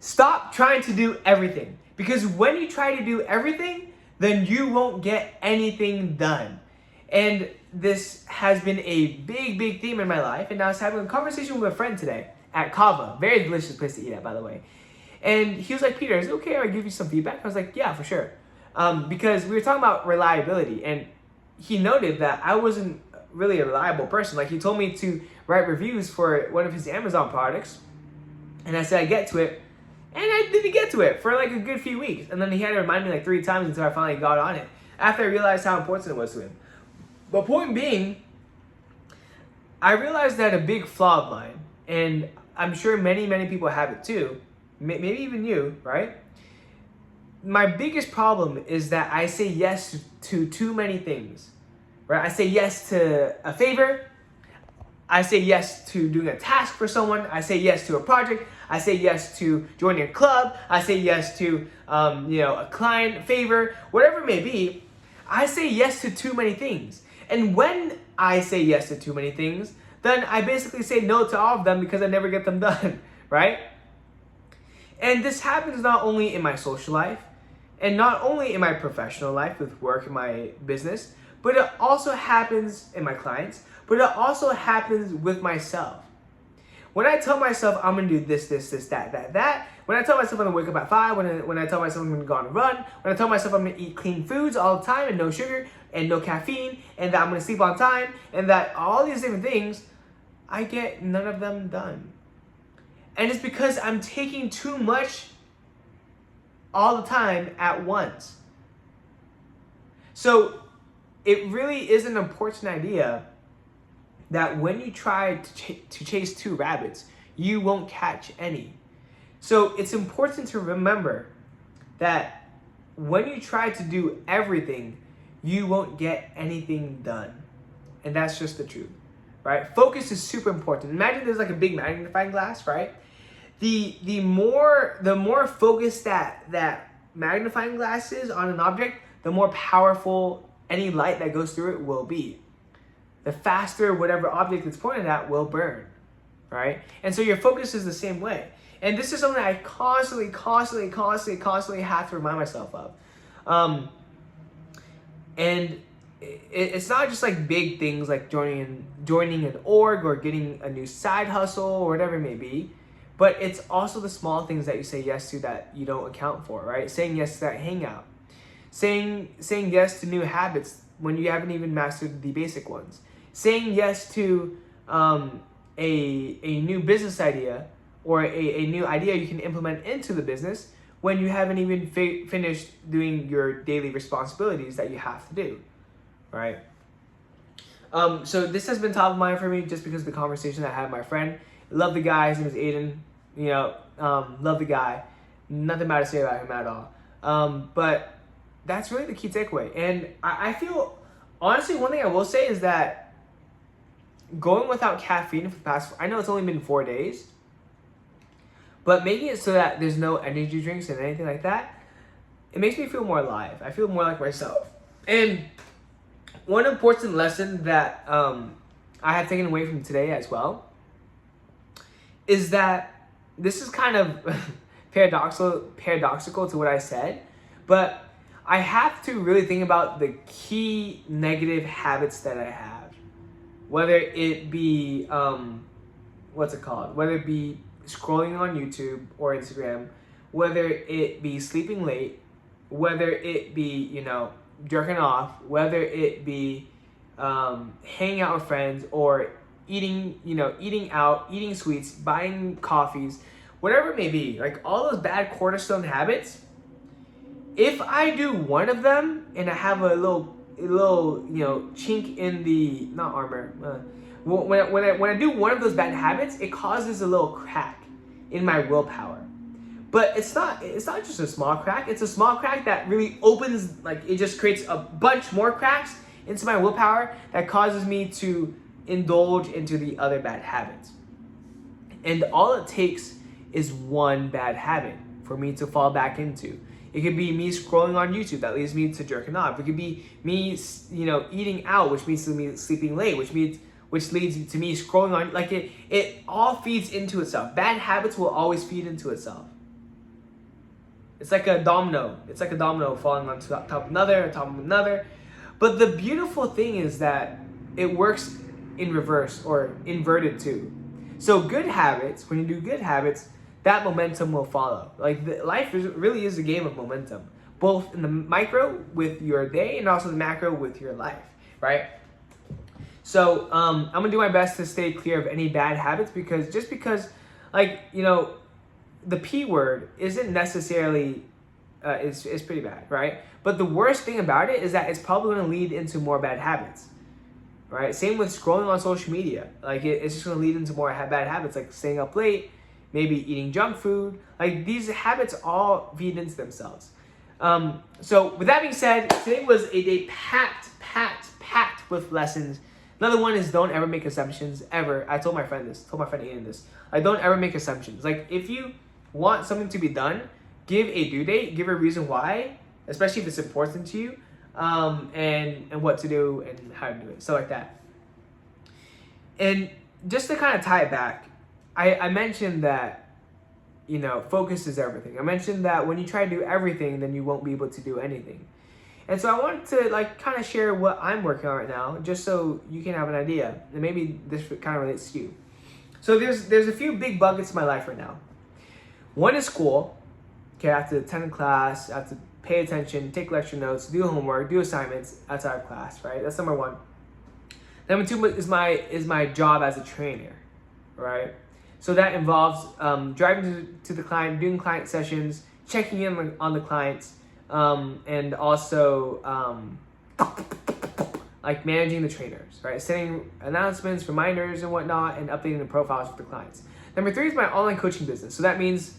Stop trying to do everything. Because when you try to do everything, then you won't get anything done. And this has been a big theme in my life. And I was having a conversation with a friend today at Kava. Very delicious place to eat at, by the way. And he was like, Peter, is it okay if I give you some feedback? I was like, yeah, for sure. Because we were talking about reliability. And he noted that I wasn't really a reliable person. Like, he told me to write reviews for one of his Amazon products. And I said I'd get to it. And I didn't get to it for like a good few weeks. And then he had to remind me like 3 times until I finally got on it. After I realized how important it was to him. The point being, I realized that a big flaw of mine, and I'm sure many people have it too, maybe even you, right? My biggest problem is that I say yes to too many things, right? I say yes to a favor. I say yes to doing a task for someone. I say yes to a project. I say yes to joining a club. I say yes to a client favor, whatever it may be. I say yes to too many things. And when I say yes to too many things, then I basically say no to all of them because I never get them done, right? And this happens not only in my social life and not only in my professional life with work and my business, but it also happens in my clients, but it also happens with myself. When I tell myself I'm gonna do this, that, when I tell myself I'm gonna wake up at 5, when I tell myself I'm gonna go on a run, when I tell myself I'm gonna eat clean foods all the time and no sugar and no caffeine, and that I'm gonna sleep on time, and that all these different things, I get none of them done. And it's because I'm taking too much all the time at once. So it really is an important idea that when you try to chase 2 rabbits, you won't catch any. So it's important to remember that when you try to do everything, you won't get anything done. And that's just the truth, right? Focus is super important. Imagine there's like a big magnifying glass, right? The more focused that magnifying glass is on an object, the more powerful any light that goes through it will be. The faster whatever object it's pointed at will burn, right? And so your focus is the same way. And this is something I constantly have to remind myself of. And it's not just like big things like joining an org or getting a new side hustle or whatever it may be, but it's also the small things that you say yes to that you don't account for, right? Saying yes to that hangout. Saying yes to new habits when you haven't even mastered the basic ones. Saying yes to a new business idea or a new idea you can implement into the business when you haven't even finished doing your daily responsibilities that you have to do, right? So this has been top of mind for me just because of the conversation I had with my friend. Love the guy, his name is Aiden. Love the guy. Nothing bad to say about him at all. But that's really the key takeaway. And I feel, honestly, one thing I will say is that going without caffeine for the past, I know it's only been 4 days, but making it so that there's no energy drinks and anything like that, it makes me feel more alive. I feel more like myself. And one important lesson that I have taken away from today as well is that this is kind of paradoxical to what I said, but I have to really think about the key negative habits that I have. Whether it be, whether it be scrolling on YouTube or Instagram, whether it be sleeping late, whether it be, jerking off, whether it be hanging out with friends or eating out, eating sweets, buying coffees, whatever it may be, like all those bad cornerstone habits, if I do one of them and I have a little chink in the, not armor, when I do one of those bad habits, it causes a little crack in my willpower. But it's not just a small crack, it's a small crack that really opens, like it just creates a bunch more cracks into my willpower that causes me to indulge into the other bad habits. And all it takes is one bad habit for me to fall back into. It could be me scrolling on YouTube that leads me to jerking off. It could be me, eating out, which leads to me sleeping late, which leads to me scrolling on. Like it all feeds into itself. Bad habits will always feed into itself. It's like a domino. It's like a domino falling on top of another, on top of another. But the beautiful thing is that it works in reverse or inverted too. So good habits, when you do good habits, that momentum will follow. Like life really is a game of momentum, both in the micro with your day and also the macro with your life, right? So I'm gonna do my best to stay clear of any bad habits because like, you know, the P word isn't necessarily, is pretty bad, right? But the worst thing about it is that it's probably gonna lead into more bad habits, right? Same with scrolling on social media. Like it's just gonna lead into more bad habits, like staying up late, maybe eating junk food. Like these habits all feed into themselves. So with that being said, today was a day packed with lessons. Another one is don't ever make assumptions, ever. I told my friend Ian this. Like don't ever make assumptions. Like if you want something to be done, give a due date, give a reason why, especially if it's important to you, and what to do and how to do it, stuff like that. And just to kind of tie it back, I mentioned that, you know, focus is everything. I mentioned that when you try to do everything, then you won't be able to do anything. And so I wanted to like kind of share what I'm working on right now, just so you can have an idea, and maybe this kind of relates to you. So there's a few big buckets in my life right now. One is school. Okay, I have to attend class, I have to pay attention, take lecture notes, do homework, do assignments outside of class, right? That's number one. Number two is my job as a trainer, right? So that involves driving to the client, doing client sessions, checking in on the clients, and also like managing the trainers, right? Sending announcements, reminders, and whatnot, and updating the profiles for the clients. Number three is my online coaching business. So that means,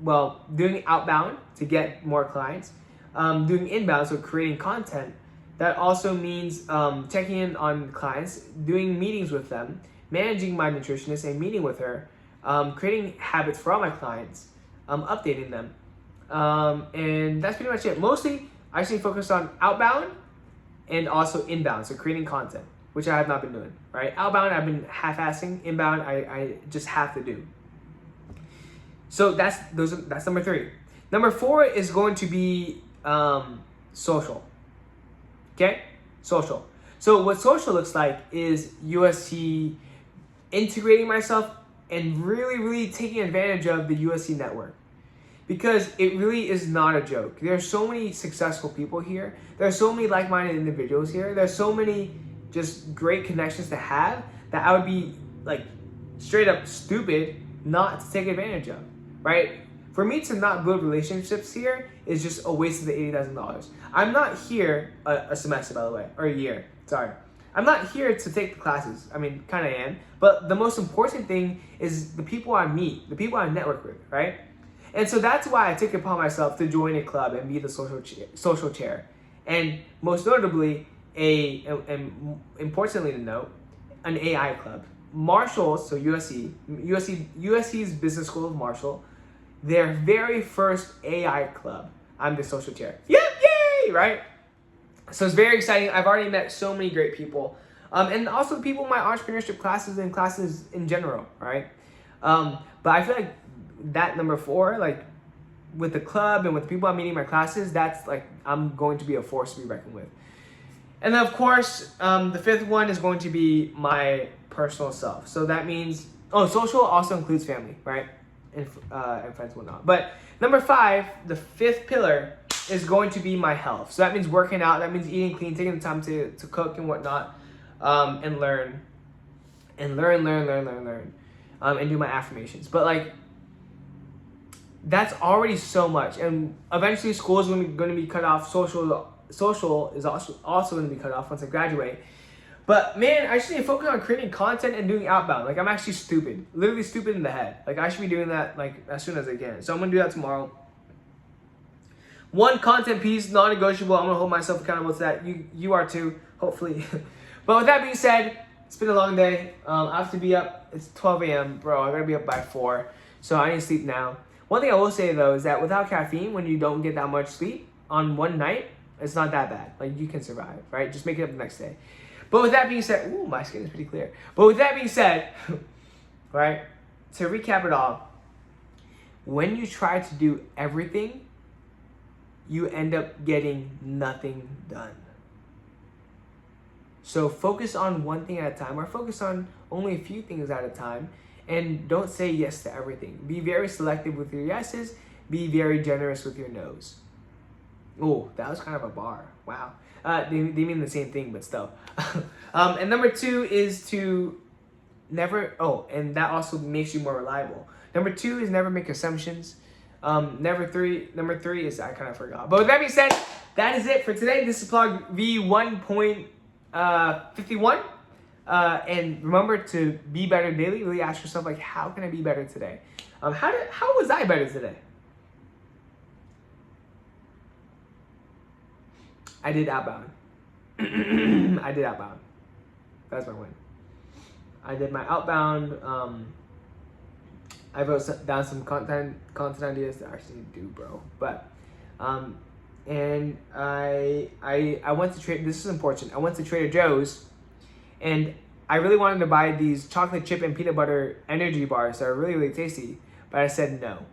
well, doing outbound to get more clients, doing inbound, so creating content. That also means checking in on clients, doing meetings with them, managing my nutritionist and meeting with her, creating habits for all my clients, updating them. And that's pretty much it. Mostly, I actually focus on outbound and also inbound, so creating content, which I have not been doing, right? Outbound, I've been half-assing. Inbound, I just have to do. So that's number three. Number four is going to be social. Okay? Social. So what social looks like is USC integrating myself and really taking advantage of the USC network. Because it really is not a joke. There are so many successful people here. There are so many like-minded individuals here. There's so many just great connections to have that I would be like straight up stupid not to take advantage of, right? For me to not build relationships here is just a waste of the $80,000. I'm not here a semester, by the way, or a year, sorry. I'm not here to take the classes. I mean, kind of am. But the most important thing is the people I meet, the people I network with, right? And so that's why I took it upon myself to join a club and be the social chair. And most notably, and importantly to note, an AI club. Marshall, so USC's Business School of Marshall, their very first AI club, I'm the social chair. Yep, yay, right? So it's very exciting. I've already met so many great people. And also people in my entrepreneurship classes and classes in general, right? But I feel like that number four, like with the club and with the people I'm meeting in my classes, that's like, I'm going to be a force to be reckoned with. And then of course, the fifth one is going to be my personal self. So that means, social also includes family, right? And friends and whatnot. But number five, the fifth pillar, is going to be my health. So that means working out, that means eating clean, taking the time to cook and whatnot, and learn, and do my affirmations. But like, that's already so much. And eventually school is going to be cut off. Social is also going to be cut off once I graduate. But man, I just need to focus on creating content and doing outbound. Like I'm actually stupid, literally stupid in the head. Like I should be doing that like as soon as I can. So I'm gonna do that tomorrow. One content piece, non-negotiable. I'm gonna hold myself accountable to that. You are too, hopefully. But with that being said, it's been a long day. I have to be up. It's 12 a.m. Bro, I gotta be up by 4. So I need to sleep now. One thing I will say though is that without caffeine, when you don't get that much sleep on one night, it's not that bad. Like you can survive, right? Just make it up the next day. But with that being said, ooh, my skin is pretty clear. But with that being said, right, to recap it all, when you try to do everything, you end up getting nothing done. So focus on one thing at a time, or focus on only a few things at a time, and don't say yes to everything. Be very selective with your yeses. Be very generous with your no's. Oh, that was kind of a bar. Wow. They mean the same thing, but still. And number 2 is to never, and that also makes you more reliable. Number 2 is never make assumptions. Number three is, I kind of forgot. But with that being said, that is it for today. This is Plog V1.51. And remember to be better daily. Really ask yourself, like, how can I be better today? How was I better today? I did outbound. I did outbound. That's my win. I did my outbound. I wrote down some content ideas that I actually need to do, bro. But and I went to trade. This is important. I went to Trader Joe's, and I really wanted to buy these chocolate chip and peanut butter energy bars that are really, really tasty. But I said no.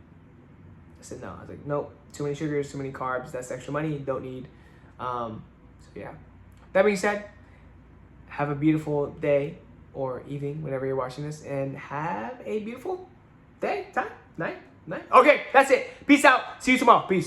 I was like, nope. Too many sugars, too many carbs. That's extra money. Don't need. So yeah. That being said, have a beautiful day or evening whenever you're watching this, and have a beautiful day, night. Okay, that's it. Peace out. See you tomorrow. Peace.